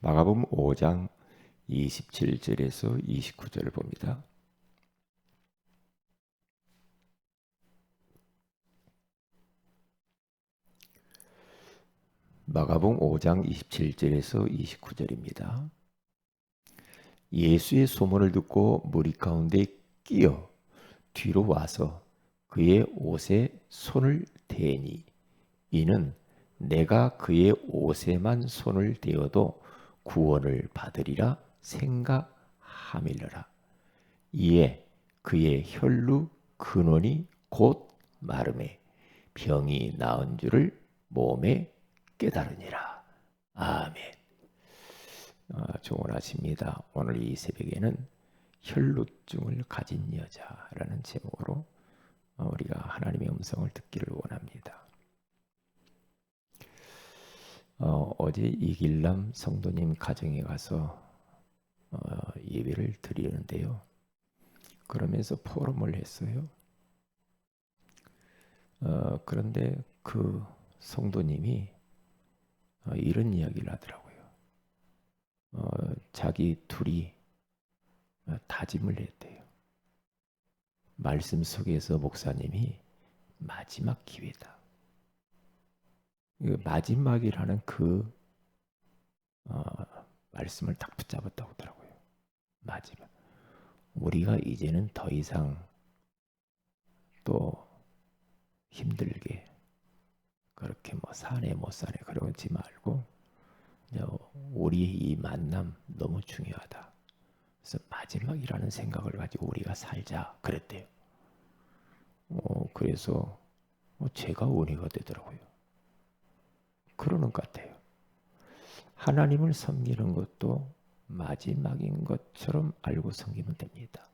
마가복음 5장 27절에서 29절을 봅니다. 마가복음 5장 27절에서 29절입니다. 예수의 소문을 듣고 무리 가운데 끼어 뒤로 와서 그의 옷에 손을 대니 이는 내가 그의 옷에만 손을 대어도 구원을 받으리라 생각함일러라. 이에 그의 혈루 근원이 곧 마름에 병이 나은 줄을 몸에 깨달으니라. 아멘. 좋은 아침입니다. 오늘 이 새벽에는 혈루증을 가진 여자라는 제목으로 우리가 하나님의 음성을 듣기를 원합니다. 어제 이길남 성도님 가정에 가서 예배를 드리는데요. 그러면서 포럼을 했어요. 그런데 그 성도님이 이런 이야기를 하더라고요. 자기 둘이 다짐을 했대요. 말씀 속에서 목사님이 마지막 기회다. 마지막이라는 그 말씀을 딱 붙잡았다고 하더라고요. 마지막. 우리가 이제는 더 이상 또 힘들게 그렇게 뭐 사네 못 사네 그러지 말고 우리의 이 만남 너무 중요하다. 그래서 마지막이라는 생각을 가지고 우리가 살자 그랬대요. 그래서 제가 은혜가 되더라고요. 그러는 것 같아요. 하나님을 섬기는 것도 마지막인 것처럼 알고 섬기면 됩니다.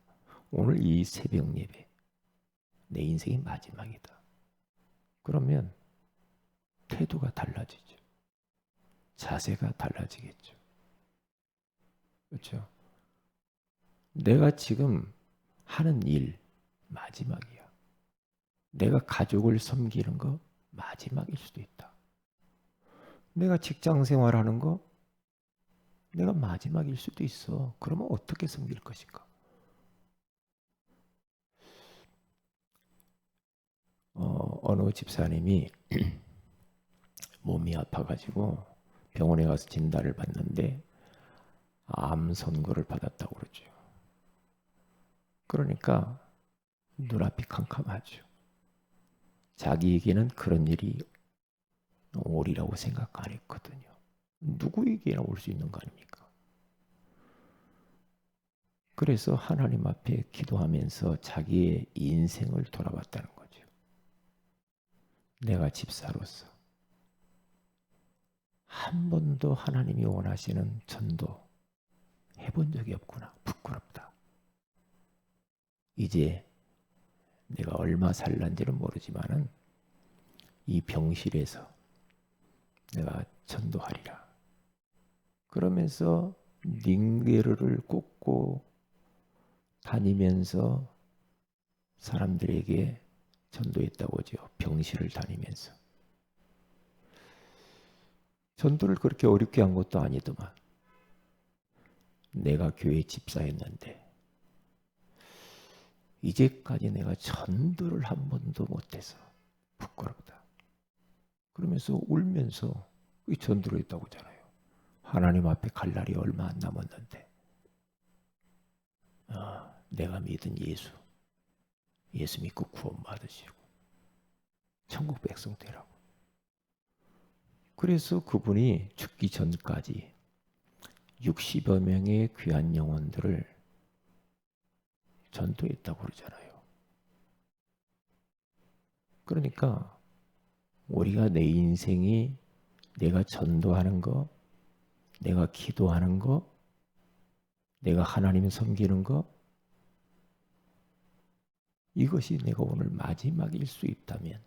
오늘 이 새벽 예배 내 인생이 마지막이다. 그러면 태도가 달라지죠. 자세가 달라지겠죠. 그렇죠? 내가 지금 하는 일 마지막이야. 내가 가족을 섬기는 거 마지막일 수도 있다. 내가 직장 생활하는 거 내가 마지막일 수도 있어. 그러면 어떻게 섬길 것인가? 어느 집사님이 몸이 아파가지고 병원에 가서 진단을 받는데 암 선고를 받았다고 그러죠. 그러니까 눈앞이 캄캄하죠. 자기에게는 그런 일이 오리라고 생각 안 했거든요. 누구에게나 올 수 있는 거 아닙니까? 그래서 하나님 앞에 기도하면서 자기의 인생을 돌아봤다는 거죠. 내가 집사로서 한 번도 하나님이 원하시는 전도 해본 적이 없구나. 부끄럽다. 이제 내가 얼마 살란지는 모르지만은 이 병실에서 내가 전도하리라. 그러면서 링게르를 꽂고 다니면서 사람들에게 전도했다고 하죠. 병실을 다니면서. 전도를 그렇게 어렵게 한 것도 아니더만. 내가 교회 집사였는데 이제까지 내가 전도를 한 번도 못해서 부끄럽다. 그러면서 울면서 전도를 했다고 하잖아요. 하나님 앞에 갈 날이 얼마 안 남았는데 내가 믿은 예수 믿고 구원 받으시고 천국 백성 되라고. 그래서 그분이 죽기 전까지 60여 명의 귀한 영혼들을 전도했다고 그러잖아요. 그러니까 우리가 내 인생이 내가 전도하는 거, 내가 기도하는 거, 내가 하나님 섬기는 거, 이것이 내가 오늘 마지막일 수 있다면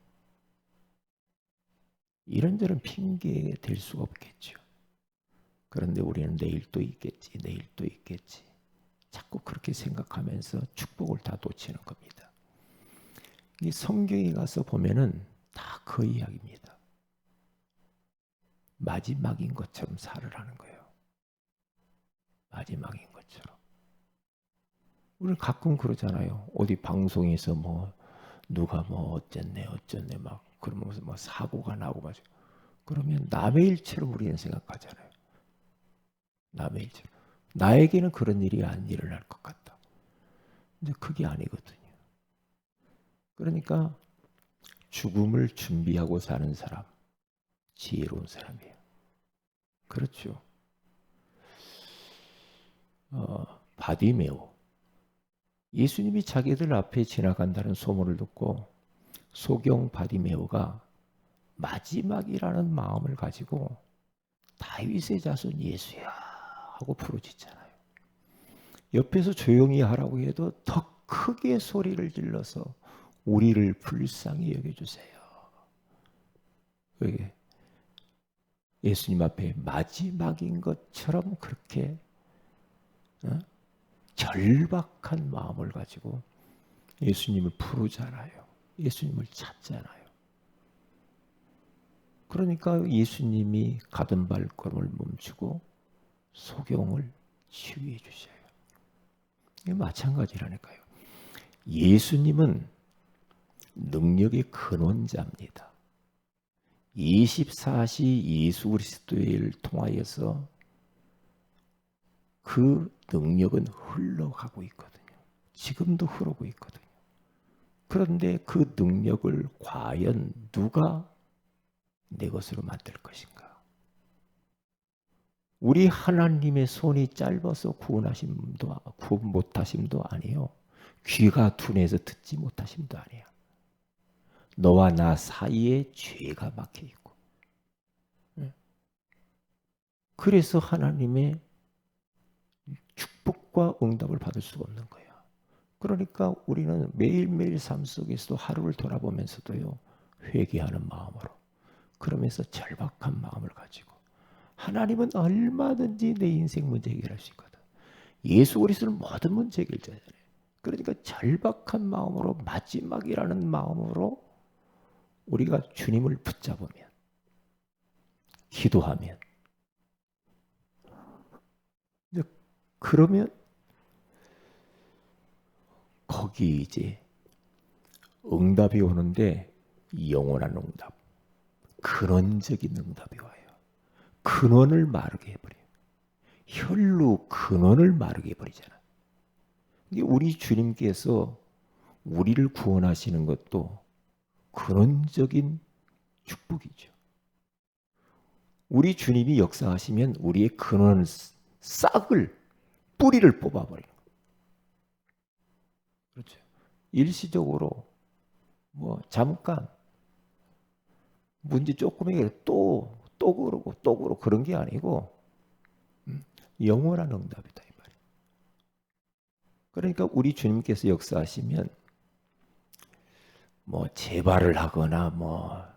이런저런 핑계가 될 수가 없겠죠. 그런데 우리는 내일 또 있겠지, 내일 또 있겠지. 자꾸 그렇게 생각하면서 축복을 다 놓치는 겁니다. 이 성경에 가서 보면은 다 그 이야기입니다. 마지막인 것처럼 살으라는 거예요. 마지막인 것처럼. 우리는 가끔 그러잖아요. 어디 방송에서 뭐 누가 뭐 어쨌네 막 그러면서 뭐 사고가 나고 막 그러면 남의 일처럼 우리는 생각하잖아요. 남의 일처럼. 나에게는 그런 일이 안 일어날 것 같다. 근데 그게 아니거든요. 그러니까 죽음을 준비하고 사는 사람, 지혜로운 사람이에요. 그렇죠. 바디메오. 예수님이 자기들 앞에 지나간다는 소문을 듣고 소경 바디메오가 마지막이라는 마음을 가지고 다윗의 자손 예수야 하고 부르짖잖아요. 옆에서 조용히 하라고 해도 더 크게 소리를 질러서 우리를 불쌍히 여겨주세요. 그게 예수님 앞에 마지막인 것처럼 그렇게 절박한 마음을 가지고 예수님을 부르잖아요. 예수님을 찾잖아요. 그러니까 예수님이 가던 발걸음을 멈추고 소경을 치유해 주셔요. 이게 마찬가지라니까요. 예수님은 능력의 근원자입니다. 24시 예수 그리스도를 통하여서 그 능력은 흘러가고 있거든요. 지금도 흐르고 있거든요. 그런데 그 능력을 과연 누가 내 것으로 만들 것인가? 우리 하나님의 손이 짧아서 구원 못하심도 아니요. 귀가 둔해서 듣지 못하심도 아니야. 너와 나 사이에 죄가 막혀 있고. 그래서 하나님의 축복과 응답을 받을 수가 없는 거야. 그러니까 우리는 매일매일 삶 속에서도 하루를 돌아보면서도요. 회개하는 마음으로 그러면서 절박한 마음을 가지고 하나님은 얼마든지 내 인생 문제 해결할 수 있거든. 예수 그리스도는 모든 문제 해결자잖아요. 그러니까 절박한 마음으로 마지막이라는 마음으로 우리가 주님을 붙잡으면 기도하면 그러면 거기 이제 응답이 오는데 영원한 응답, 근원적인 응답이 와요. 근원을 마르게 해버려요. 혈로 근원을 마르게 해버리잖아. 우리 주님께서 우리를 구원하시는 것도 근원적인 축복이죠. 우리 주님이 역사하시면 우리의 근원 싹을 뿌리를 뽑아버리는 거예요. 그렇죠. 일시적으로 뭐 잠깐 문제 조금이라도 또 그러고 또 그러고 그런 게 아니고 영원한 응답이다 이 말이에요. 그러니까 우리 주님께서 역사하시면 뭐 재발을 하거나 뭐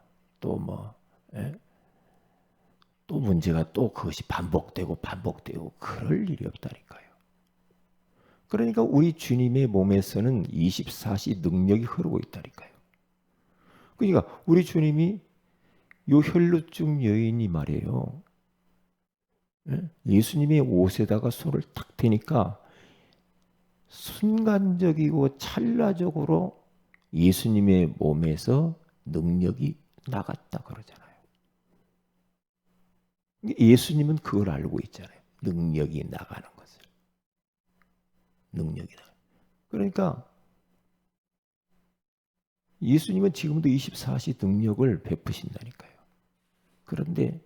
또 문제가 또 그것이 반복되고 그럴 일이 없다니까요. 그러니까 우리 주님의 몸에서는 24시 능력이 흐르고 있다니까요. 그러니까 우리 주님이 요 혈루증 여인이 말이에요. 예수님의 옷에다가 손을 탁 대니까 순간적이고 찰나적으로 예수님의 몸에서 능력이 나갔다 그러잖아요. 예수님은 그걸 알고 있잖아요. 능력이 나가는 것을. 능력이다. 그러니까 예수님은 지금도 24시 능력을 베푸신다니까요. 그런데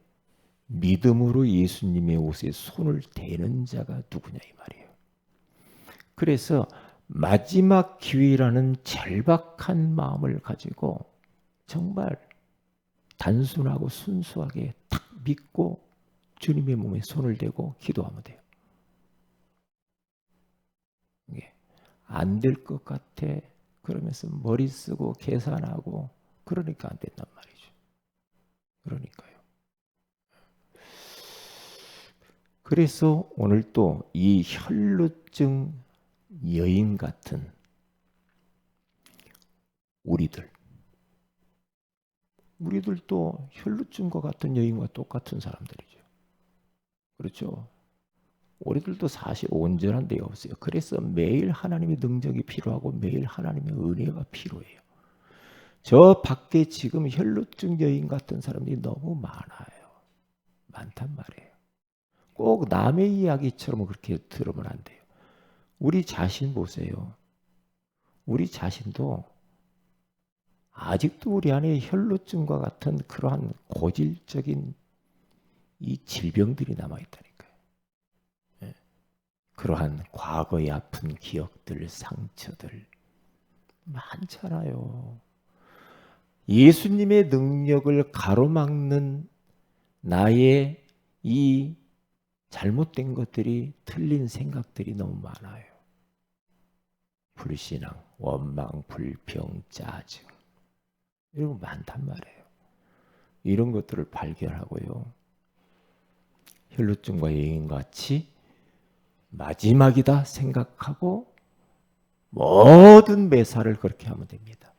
믿음으로 예수님의 옷에 손을 대는 자가 누구냐 이 말이에요. 그래서 마지막 기회라는 절박한 마음을 가지고 정말 단순하고 순수하게 딱 믿고 주님의 몸에 손을 대고 기도하면 돼요. 안 될 것 같아. 그러면서 머리 쓰고 계산하고 그러니까 안 된단 말이죠. 그러니까요. 그래서 오늘 또 이 혈루증 여인 같은 우리들도 혈루증과 같은 여인과 똑같은 사람들이죠. 그렇죠? 우리들도 사실 온전한 데가 없어요. 그래서 매일 하나님의 능력이 필요하고 매일 하나님의 은혜가 필요해요. 저 밖에 지금 혈루증 여인 같은 사람들이 너무 많아요. 많단 말이에요. 꼭 남의 이야기처럼 그렇게 들으면 안 돼요. 우리 자신 보세요. 우리 자신도 아직도 우리 안에 혈루증과 같은 그러한 고질적인 이 질병들이 남아있다니까요. 예. 그러한 과거의 아픈 기억들, 상처들 많잖아요. 예수님의 능력을 가로막는 나의 이 잘못된 것들이, 틀린 생각들이 너무 많아요. 불신앙, 원망, 불평, 짜증 이런 거 많단 말이에요. 이런 것들을 발견하고요. 혈루증과 여인같이 마지막이다 생각하고 모든 매사를 그렇게 하면 됩니다.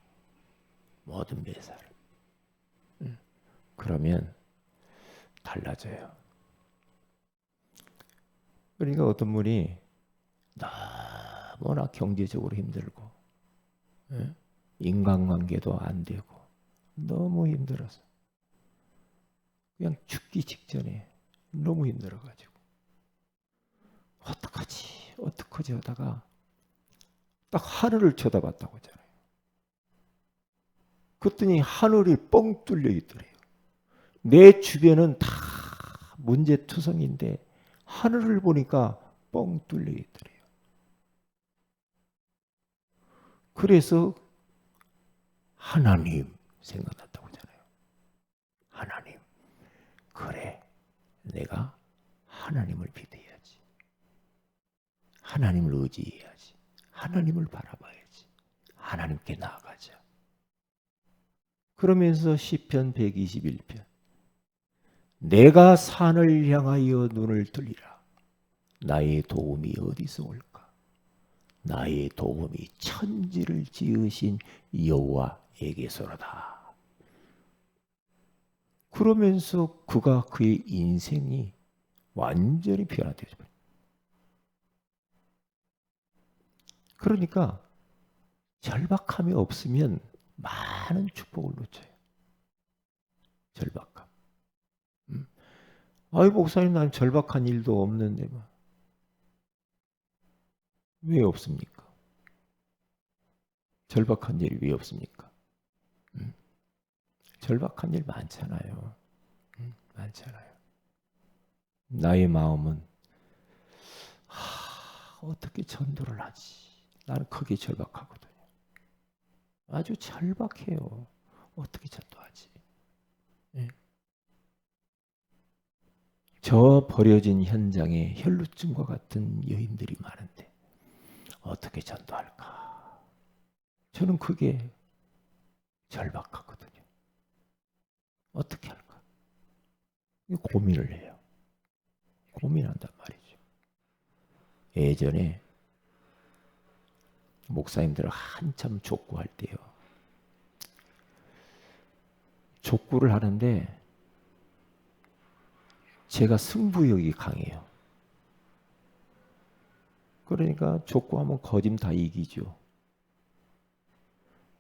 모든 매사를. 그러면 달라져요. 그러니까 어떤 분이 너무나 경제적으로 힘들고 인간관계도 안 되고 너무 힘들어서 그냥 죽기 직전에 너무 힘들어가지고 어떡하지 하다가 딱 하늘을 쳐다봤다고 하잖아요. 그랬더니 하늘이 뻥 뚫려 있더래요. 내 주변은 다 문제투성인데 하늘을 보니까 뻥 뚫려 있더래요. 그래서 하나님 생각났다고 하잖아요. 하나님. 그래, 내가 하나님을 믿어야지. 하나님을 의지해야지. 하나님을 바라봐야지. 하나님께 나아가자. 그러면서 시편 121편 내가 산을 향하여 눈을 들리라. 나의 도움이 어디서 올까? 나의 도움이 천지를 지으신 여호와에게서로다. 그러면서 그의 인생이 완전히 변화되죠. 그러니까 절박함이 없으면 많은 축복을 놓쳐요. 절박함. 아이 목사님, 난 절박한 일도 없는데 왜 없습니까? 절박한 일이 왜 없습니까? 절박한 일 많잖아요. 많잖아요. 나의 마음은 어떻게 전도를 하지? 나는 크게 절박하거든요. 아주 절박해요. 어떻게 전도하지? 네. 저 버려진 현장에 혈루증과 같은 여인들이 많은데 어떻게 전도할까? 저는 그게 절박하거든요. 어떻게 할까? 고민을 해요. 고민한단 말이죠. 예전에 목사님들 한참 족구할 때요. 족구를 하는데 제가 승부욕이 강해요. 그러니까 족구하면 거짐 다 이기죠.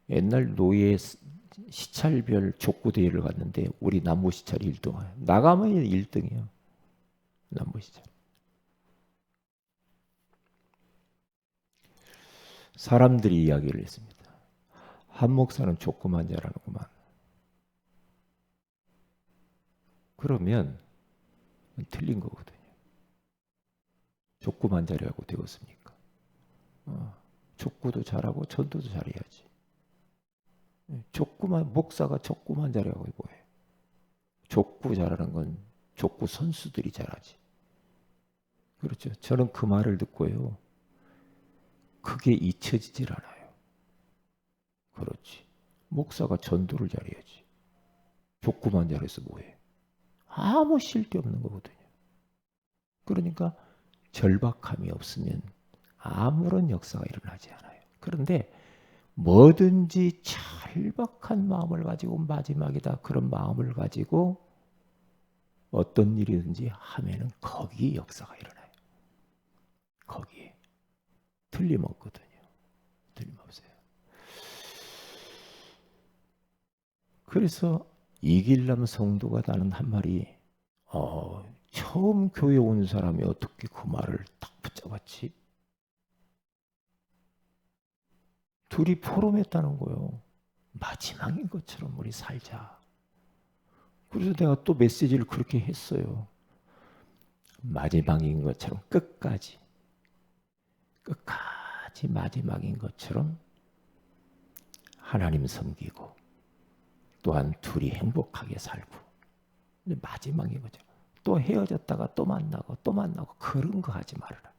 옛날 노예 시찰별 족구 대회를 갔는데 우리 남부 시찰 1등. 나가면 1등이에요. 남부 시찰. 사람들이 이야기를 했습니다. 한 목사는 족구만 잘하는구만. 그러면 틀린 거거든요. 족구만 잘하고 되겠습니까? 족구도 잘하고 전도도 잘해야지. 족구만, 목사가 족구만 잘하고 뭐예요? 족구 잘하는 건 족구 선수들이 잘하지. 그렇죠. 저는 그 말을 듣고요. 그게 잊혀지질 않아요. 그렇지. 목사가 전도를 잘해야지. 족구만 잘해서 뭐해? 아무 쓸데없는 거거든요. 그러니까 절박함이 없으면 아무런 역사가 일어나지 않아요. 그런데 뭐든지 절박한 마음을 가지고 마지막이다 그런 마음을 가지고 어떤 일이든지 하면은 거기 역사가 일어나요. 틀림없거든요. 틀림없어요. 그래서 이길남 성도가 나는 한 말이 처음 교회 온 사람이 어떻게 그 말을 딱 붙잡았지? 둘이 포럼했다는 거예요. 마지막인 것처럼 우리 살자. 그래서 내가 또 메시지를 그렇게 했어요. 마지막인 것처럼 끝까지 마지막인 것처럼 하나님 섬기고 또한 둘이 행복하게 살고. 근데 마지막인 거죠. 또 헤어졌다가 또 만나고 그런 거 하지 말아라.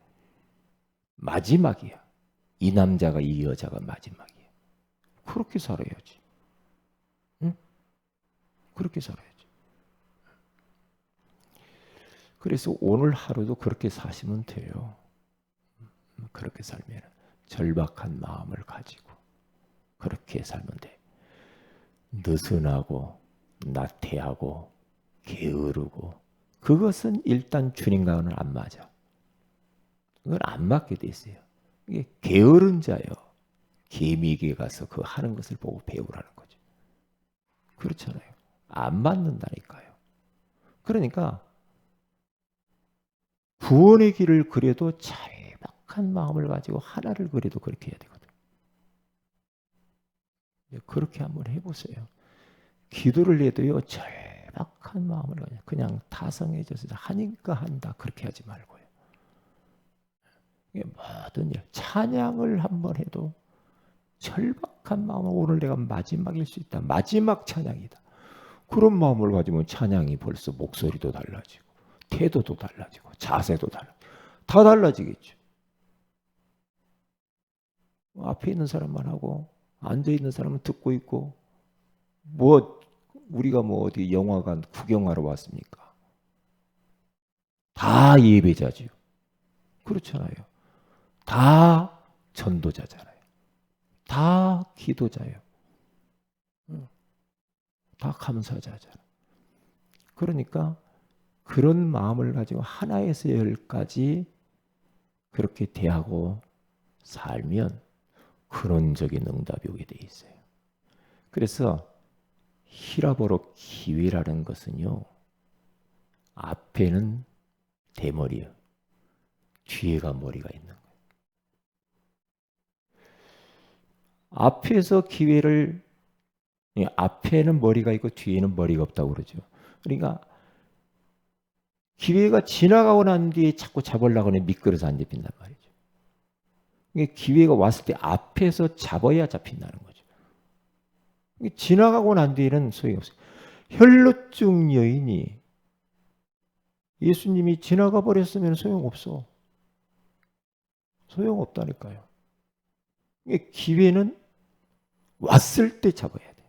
마지막이야. 이 남자가 이 여자가 마지막이야. 그렇게 살아야지. 응? 그렇게 살아야지. 그래서 오늘 하루도 그렇게 사시면 돼요. 그렇게 살면 절박한 마음을 가지고 그렇게 살면 돼. 느슨하고 나태하고 게으르고 그것은 일단 주님과는 안 맞아. 그건 안 맞게 돼 있어요. 이게 게으른 자요. 개미에게 가서 그 하는 것을 보고 배우라는 거죠. 그렇잖아요. 안 맞는다니까요. 그러니까 구원의 길을 그려도 절박한 마음을 가지고 하나를 그려도 그렇게 해야 되거든요. 그렇게 한번 해보세요. 기도를 해도요. 절박한 마음을 가지고 그냥 다성해져서 하니까 한다. 그렇게 하지 말고요. 모든 일, 찬양을 한번 해도 절박한 마음으로 오늘 내가 마지막일 수 있다. 마지막 찬양이다. 그런 마음을 가지면 찬양이 벌써 목소리도 달라지고 태도도 달라지고 자세도 다 달라지겠죠. 앞에 있는 사람만 하고 앉아있는 사람은 듣고 있고 우리가 어디 영화관 구경하러 왔습니까? 다 예배자죠. 그렇잖아요. 다 전도자잖아요. 다 기도자예요. 다 감사자잖아요. 그러니까 그런 마음을 가지고 하나에서 열까지 그렇게 대하고 살면 근원적인 응답이 오게 돼 있어요. 그래서 히라보로 기회라는 것은요. 앞에는 대머리요. 뒤에가 머리가 있는 거예요. 앞에서 기회를 앞에는 머리가 있고 뒤에는 머리가 없다고 그러죠. 그러니까 기회가 지나가고 난 뒤에 자꾸 잡으려고 하면 미끄러서 안 잡힌단 말이죠. 기회가 왔을 때 앞에서 잡아야 잡힌다는 거죠. 지나가고 난 뒤에는 소용이 없어요. 혈루증 여인이 예수님이 지나가 버렸으면 소용없어. 소용없다니까요. 기회는 왔을 때 잡아야 돼.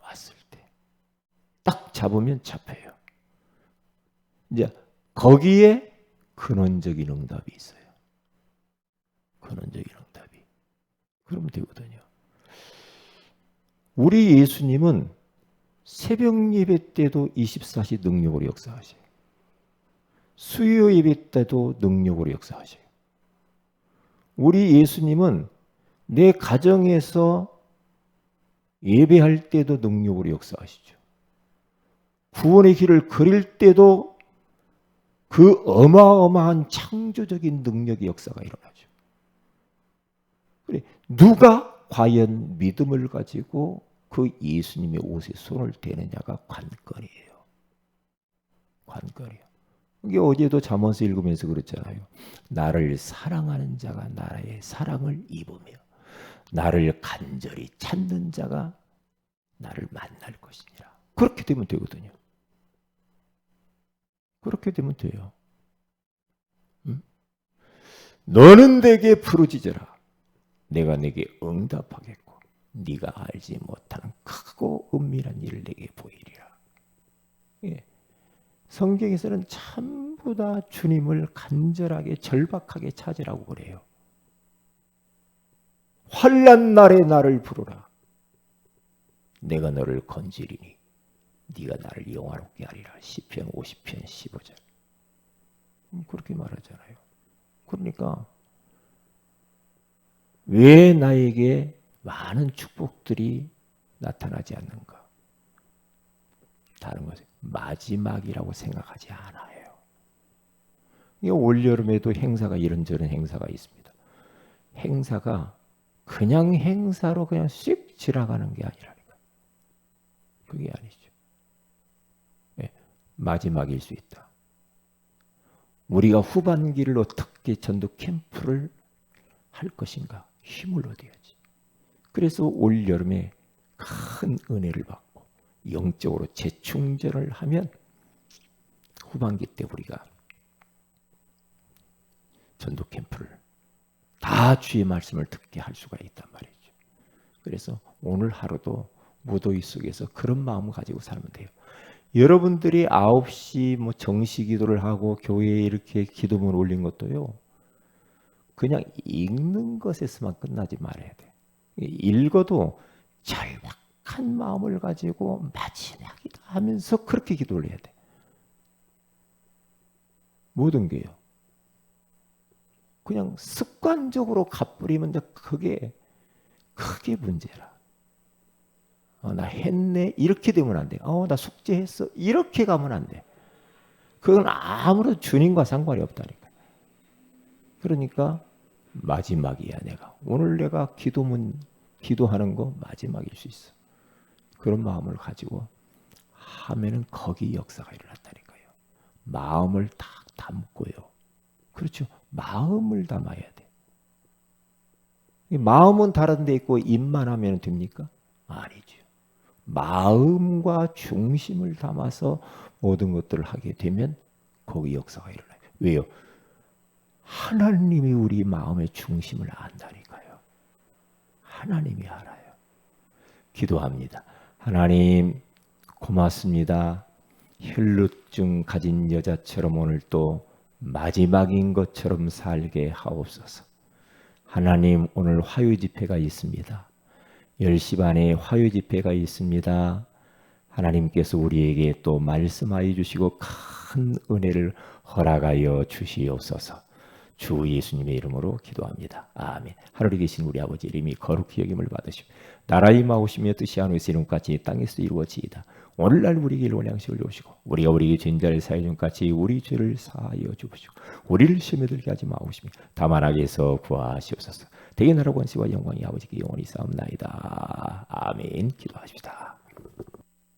왔을 때. 딱 잡으면 잡혀요. 이제 거기에 근원적인 응답이 있어요. 근원적인 응답이. 그러면 되거든요. 우리 예수님은 새벽 예배 때도 24시 능력으로 역사하셔요. 수요 예배 때도 능력으로 역사하셔요. 우리 예수님은 내 가정에서 예배할 때도 능력으로 역사하시죠. 구원의 길을 그릴 때도 그 어마어마한 창조적인 능력의 역사가 일어나죠. 그래, 누가 과연 믿음을 가지고 그 예수님의 옷에 손을 대느냐가 관건이에요. 관건이에요. 이게 어제도 잠언서 읽으면서 그랬잖아요. 나를 사랑하는 자가 나의 사랑을 입으며 나를 간절히 찾는 자가 나를 만날 것이니라. 그렇게 되면 되거든요. 그렇게 되면 돼요. 응? 너는 내게 부르짖어라. 내가 내게 응답하겠고 네가 알지 못하는 크고 은밀한 일을 내게 보이리라. 예. 성경에서는 전부 다 주님을 간절하게 절박하게 찾으라고 그래요. 환난 날에 나를 부르라. 내가 너를 건지리니 네가 나를 영화롭게 하리라. 시편 50편 15절. 그렇게 말하잖아요. 그러니까 왜 나에게 많은 축복들이 나타나지 않는가? 다른 것은 마지막이라고 생각하지 않아요. 올여름에도 행사가 이런저런 행사가 있습니다. 행사가 그냥 행사로 그냥 씩 지나가는 게 아니라니까. 그게 아니죠. 네, 마지막일 수 있다. 우리가 후반기를 어떻게 전도 캠프를 할 것인가 힘을 얻어야지. 그래서 올 여름에 큰 은혜를 받고 영적으로 재충전을 하면 후반기 때 우리가 전도 캠프를 다 주의 말씀을 듣게 할 수가 있단 말이죠. 그래서 오늘 하루도 무더위 속에서 그런 마음을 가지고 살면 돼요. 여러분들이 9시 뭐 정시 기도를 하고 교회에 이렇게 기도문 올린 것도요. 그냥 읽는 것에서만 끝나지 말아야 돼. 읽어도 절박한 마음을 가지고 마지막이다 하면서 그렇게 기도를 해야 돼. 모든 게요. 그냥 습관적으로 갚으리면 그게 크게 문제라. 나 했네 이렇게 되면 안 돼. 나 숙제했어 이렇게 가면 안 돼. 그건 아무런 주님과 상관이 없다니까. 그러니까 마지막이야. 내가 오늘 내가 기도하는 거 마지막일 수 있어. 그런 마음을 가지고 하면은 거기 역사가 일어났다니까요. 마음을 딱 담고요. 그렇죠. 마음을 담아야 돼. 마음은 다른 데 있고 입만 하면 됩니까? 아니죠. 마음과 중심을 담아서 모든 것들을 하게 되면 거기 역사가 일어나요. 왜요? 하나님이 우리 마음의 중심을 안다니까요. 하나님이 알아요. 기도합니다. 하나님 고맙습니다. 혈루증 가진 여자처럼 오늘 또 마지막인 것처럼 살게 하옵소서. 하나님 오늘 화요 집회가 있습니다. 10시 반에 화요 집회가 있습니다. 하나님께서 우리에게 또 말씀하여 주시고 큰 은혜를 허락하여 주시옵소서. 주 예수님의 이름으로 기도합니다. 아멘. 하늘에 계신 우리 아버지 이름이 거룩히 여김을 받으시고 나라의 임하오시며 뜻이 하늘에서 이룬같이 땅에서 이루어지이다. 오늘날 우리에게 일용할 양식을 주시고 우리가 우리에게 죄인들을 사하여 준 같이 우리 죄를 사하여 주시고 우리를 시험에 들게 하지 마옵시며 다만 악에서 구하시옵소서. 대개 나라 권세와 영광이 아버지께 영원히 싸움나이다. 아멘. 기도하십시다.